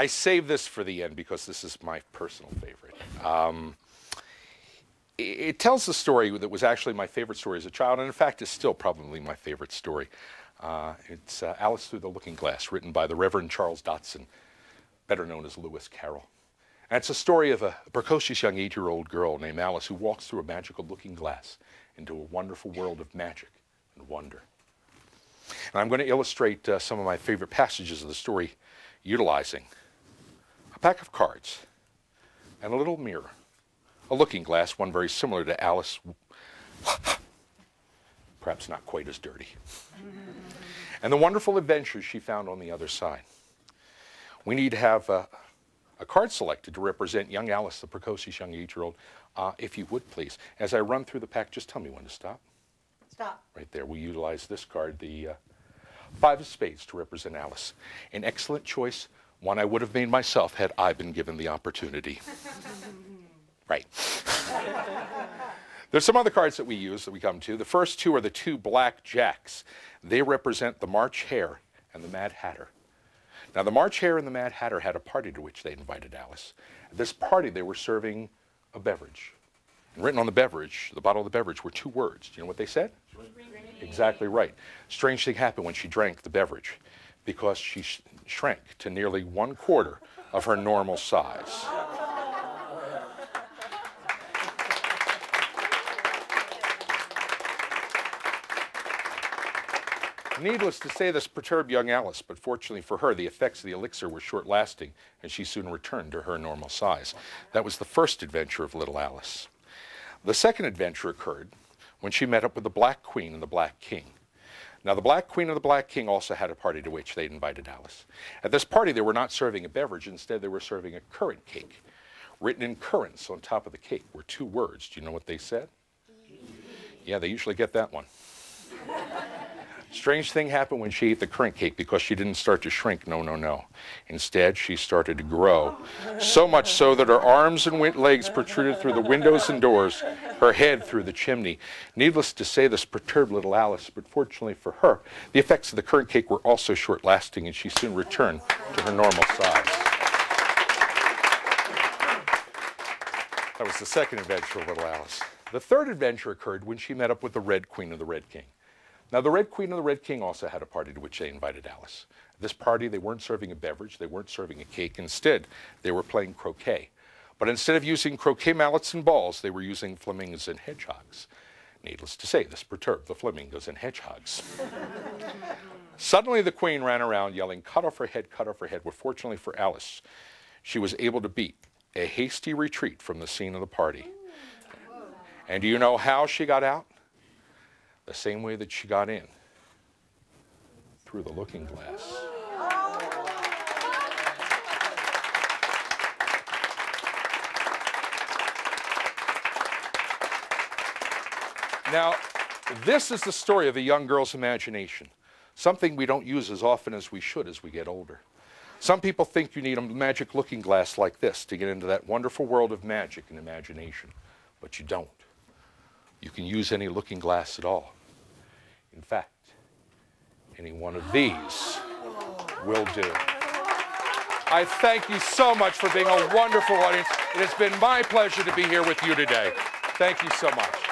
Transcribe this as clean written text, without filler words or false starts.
I saved this for the end because this is my personal favorite. It tells the story that was actually my favorite story as a child, and in fact is still probably my favorite story. It's Alice Through the Looking Glass, written by the Reverend Charles Dodson, better known as Lewis Carroll. And it's a story of a precocious young 8-year-old girl named Alice who walks through a magical looking glass into a wonderful world of magic and wonder. And I'm going to illustrate some of my favorite passages of the story utilizing a pack of cards and a little mirror, a looking glass, one very similar to Alice, perhaps not quite as dirty, and the wonderful adventures she found on the other side. We need to have a card selected to represent young Alice, the precocious young 8-year-old. If you would, please. As I run through the pack, just tell me when to stop. Stop. Right there. We utilize this card, the 5 of spades, to represent Alice. An excellent choice, one I would have made myself had I been given the opportunity. Right. There's some other cards that we use that we come to. The first 2 are the 2 black jacks. They represent the March Hare and the Mad Hatter. Now, the March Hare and the Mad Hatter had a party to which they invited Alice. At this party, they were serving a beverage. And written on the beverage, the bottle of the beverage, were 2 words. Do you know what they said? Exactly right. Strange thing happened when she drank the beverage, because she shrank to nearly 1/4 of her normal size. Needless to say, this perturbed young Alice, but fortunately for her, the effects of the elixir were short-lasting, and she soon returned to her normal size. That was the first adventure of little Alice. The second adventure occurred when she met up with the Black Queen and the Black King. Now, the Black Queen and the Black King also had a party to which they invited Alice. At this party, they were not serving a beverage. Instead, they were serving a currant cake. Written in currants on top of the cake were 2 words. Do you know what they said? Yeah, they usually get that one. Strange thing happened when she ate the currant cake, because she didn't start to shrink. No, no, no. Instead, she started to grow. So much so that her arms and legs protruded through the windows and doors, her head through the chimney. Needless to say, this perturbed little Alice, but fortunately for her, the effects of the currant cake were also short-lasting, and she soon returned to her normal size. That was the second adventure of little Alice. The third adventure occurred when she met up with the Red Queen and the Red King. Now, the Red Queen and the Red King also had a party to which they invited Alice. At this party, they weren't serving a beverage, they weren't serving a cake. Instead, they were playing croquet. But instead of using croquet mallets and balls, they were using flamingos and hedgehogs. Needless to say, this perturbed the flamingos and hedgehogs. Suddenly, the Queen ran around yelling, "Cut off her head, cut off her head." Well, fortunately for Alice, she was able to beat a hasty retreat from the scene of the party. And do you know how she got out? The same way that she got in, through the looking glass. Now, this is the story of a young girl's imagination, something we don't use as often as we should as we get older. Some people think you need a magic looking glass like this to get into that wonderful world of magic and imagination, but you don't. You can use any looking glass at all. In fact, any one of these will do. I thank you so much for being a wonderful audience. It has been my pleasure to be here with you today. Thank you so much.